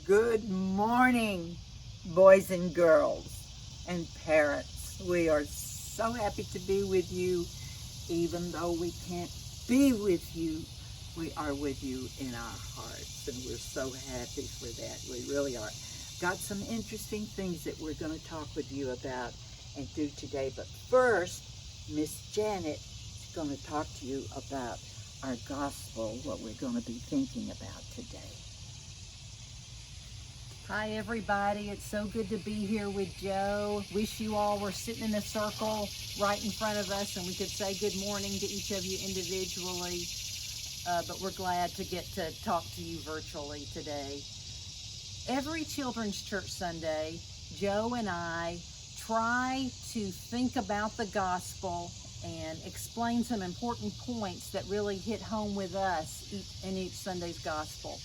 Good morning, boys and girls and parents. We are so happy to be with you. Even though we can't be with you, we are with you in our hearts, and we're so happy for that. We really are. Got some interesting things that we're going to talk with you about and do today. But first, Miss Janet is going to talk to you about our gospel, what we're going to be thinking about today. Hi everybody, it's so good to be here with Joe. Wish you all were sitting in a circle right in front of us and we could say good morning to each of you individually, but we're glad to get to talk to you virtually today. Every Children's Church Sunday, Joe and I try to think about the gospel and explain some important points that really hit home with us in each Sunday's gospel.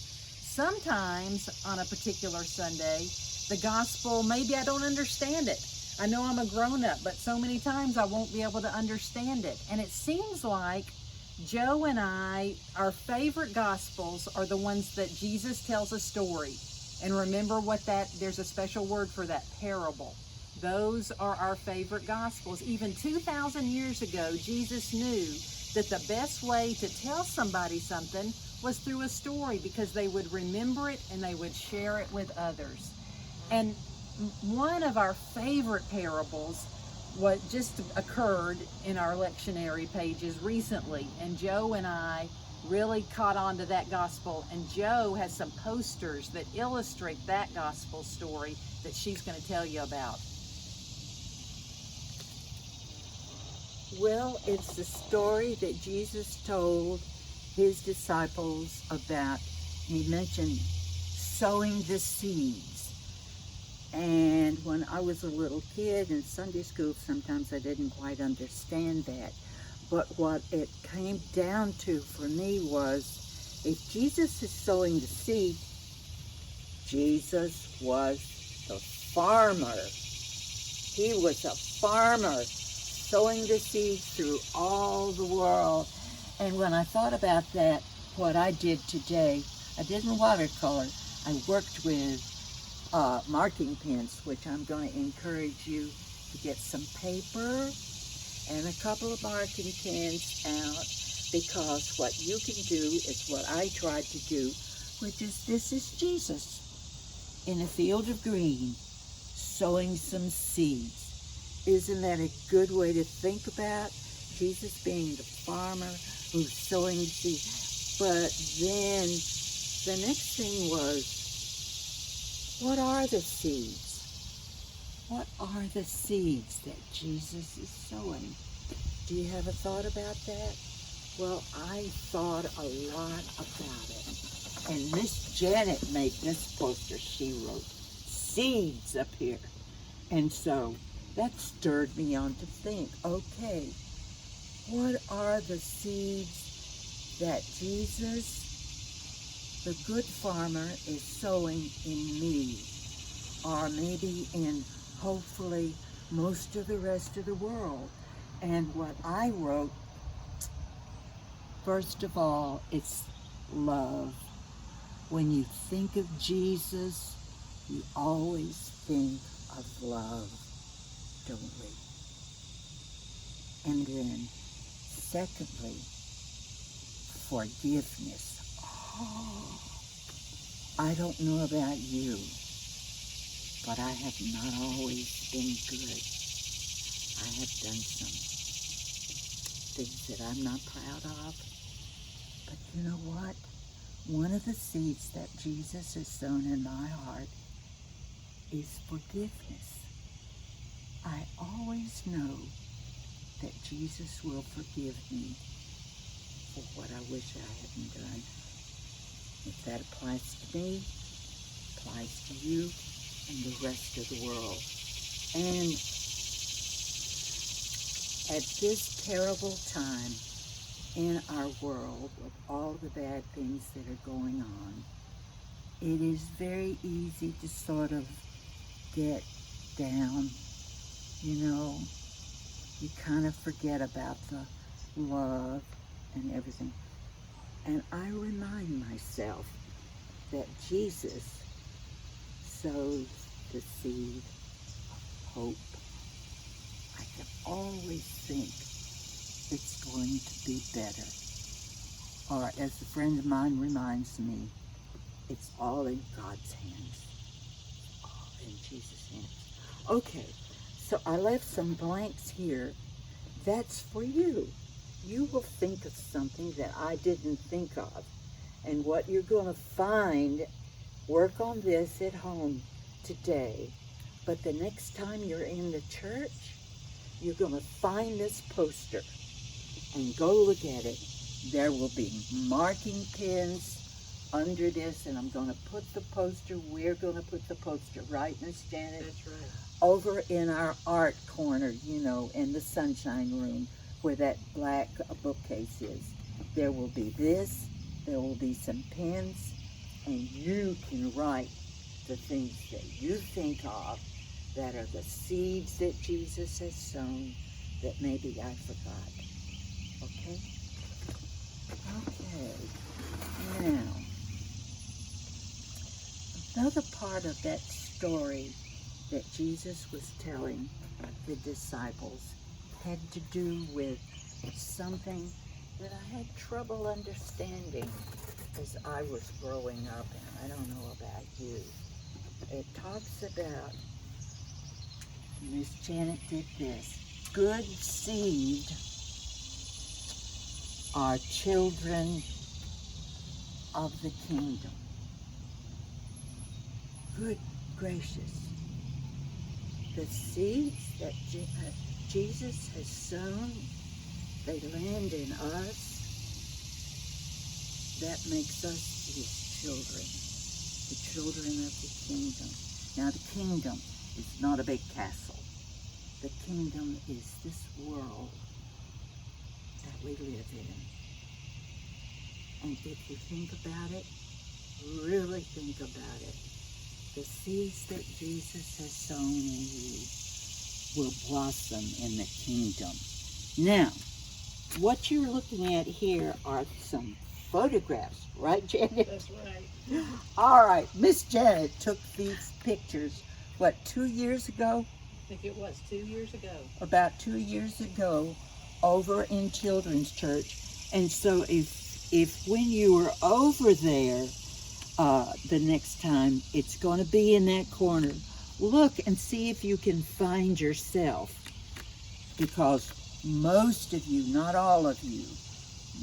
Sometimes on a particular Sunday, the gospel, maybe I don't understand it. I know I'm a grown-up, but so many times I won't be able to understand it. And it seems like Joe and I, our favorite gospels are the ones that Jesus tells a story. And remember there's a special word for that, parable. Those are our favorite gospels. Even 2,000 years ago, Jesus knew that the best way to tell somebody something was through a story, because they would remember it and they would share it with others. And one of our favorite parables what just occurred in our lectionary pages recently, and Joe and I really caught on to that gospel, and Joe has some posters that illustrate that gospel story that she's going to tell you about. Well, it's the story that Jesus told his disciples about. He mentioned sowing the seeds. And when I was a little kid in Sunday school, sometimes I didn't quite understand that. But what it came down to for me was, if Jesus is sowing the seed, Jesus was the farmer. He was a farmer sowing the seeds through all the world. And when I thought about that, what I did today, I didn't watercolor. I worked with marking pens, which I'm going to encourage you to get some paper and a couple of marking pens out, because what you can do is what I tried to do, which is, this is Jesus in a field of green sowing some seeds. Isn't that a good way to think about Jesus being the farmer who's sowing seeds? But then the next thing was, what are the seeds? What are the seeds that Jesus is sowing? Do you have a thought about that? Well, I thought a lot about it. And Miss Janet made this poster. She wrote seeds up here. And so that stirred me on to think, okay, what are the seeds that Jesus, the good farmer, is sowing in me? Or maybe in, hopefully, most of the rest of the world. And what I wrote, first of all, it's love. When you think of Jesus, you always think of love, don't we? And then, secondly, forgiveness. Oh, I don't know about you, but I have not always been good. I have done some things that I'm not proud of. But you know what? One of the seeds that Jesus has sown in my heart is forgiveness. I always know that Jesus will forgive me for what I wish I hadn't done. If that applies to me, applies to you and the rest of the world. And at this terrible time in our world, with all the bad things that are going on, it is very easy to sort of get down. You know, you kind of forget about the love and everything. And I remind myself that Jesus sows the seed of hope. I can always think it's going to be better. Or as a friend of mine reminds me, it's all in God's hands. All in Jesus' hands. Okay, so I left some blanks here. That's for you. You will think of something that I didn't think of. And what you're going to find, work on this at home today. But the next time you're in the church, you're going to find this poster and go look at it. There will be marking pins under this, and I'm going to put the poster, we're going to put the poster, right, Miss Janet? That's right. Over in our art corner, you know, in the sunshine room where that black bookcase is. There will be this, there will be some pens, and you can write the things that you think of that are the seeds that Jesus has sown that maybe I forgot. Okay? Okay. Now, another part of that story that Jesus was telling the disciples had to do with something that I had trouble understanding as I was growing up, and I don't know about you. It talks about, Miss Janet did this, good seed are children of the kingdom. Good gracious. The seeds that Jesus has sown, they land in us. That makes us his children, the children of the kingdom. Now the kingdom is not a big castle. The kingdom is this world that we live in. And if you think about it, really think about it, the seeds that Jesus has sown in you will blossom in the kingdom. Now, what you're looking at here are some photographs, right, Janet? That's right. All right, Miss Janet took these pictures, what, 2 years ago? I think it was 2 years ago. About 2 years ago, over in Children's Church. And so if when you were over there, the next time, it's going to be in that corner. Look and see if you can find yourself, because most of you, not all of you,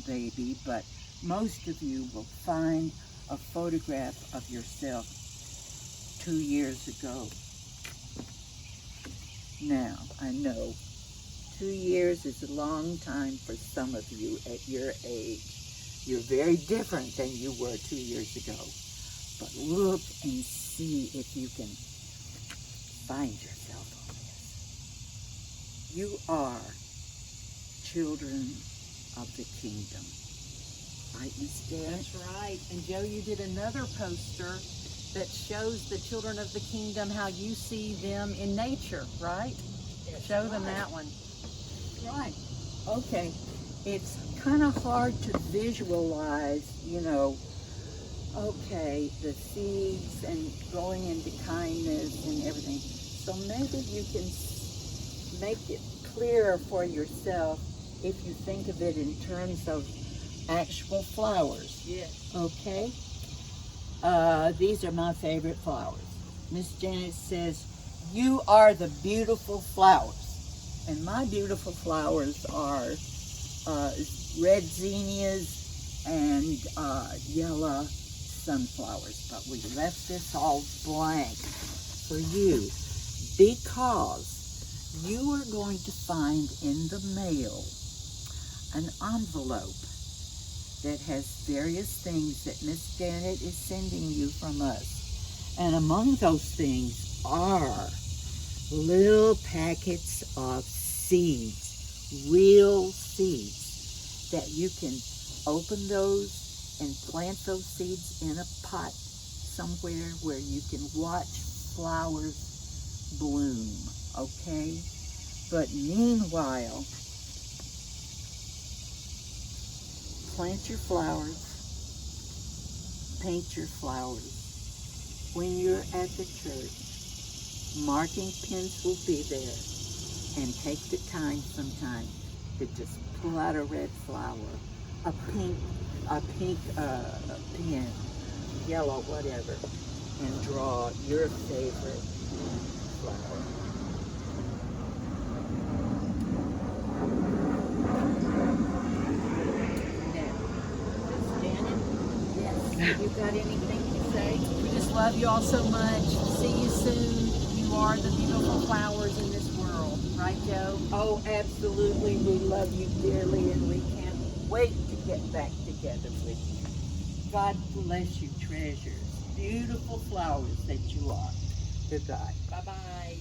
baby, but most of you will find a photograph of yourself 2 years ago. Now, I know 2 years is a long time for some of you at your age. You're very different than you were 2 years ago. But look and see if you can find yourself on this. You are children of the kingdom. Right, Miss Dad? That's right. And Joe, you did another poster that shows the children of the kingdom, how you see them in nature, right? That's Show them right. that one. Right. Okay. It's kind of hard to visualize, you know, okay, the seeds and growing into kindness and everything. So maybe you can make it clearer for yourself if you think of it in terms of actual flowers. Yes. Okay? These are my favorite flowers. Miss Janet says, you are the beautiful flowers. And my beautiful flowers are red zinnias and yellow sunflowers. But we left this all blank for you because you are going to find in the mail an envelope that has various things that Miss Janet is sending you from us. And among those things are little packets of seeds, real seeds, that you can open those and plant those seeds in a pot somewhere where you can watch flowers bloom, okay? But meanwhile, plant your flowers, paint your flowers, when you're at the church, marking pins will be there, and take the time sometimes to just pull out a red flower, a pink pen, yellow, whatever, and draw your favorite flower. Now, Janet, yes, have you got anything to say? We just love you all so much. See you soon. You are the beautiful flowers in this world. Right, Joe? Oh, absolutely. We love you dearly, and we can't wait to get back together with you. God bless you, treasures. Beautiful flowers that you are. Goodbye. Bye-bye.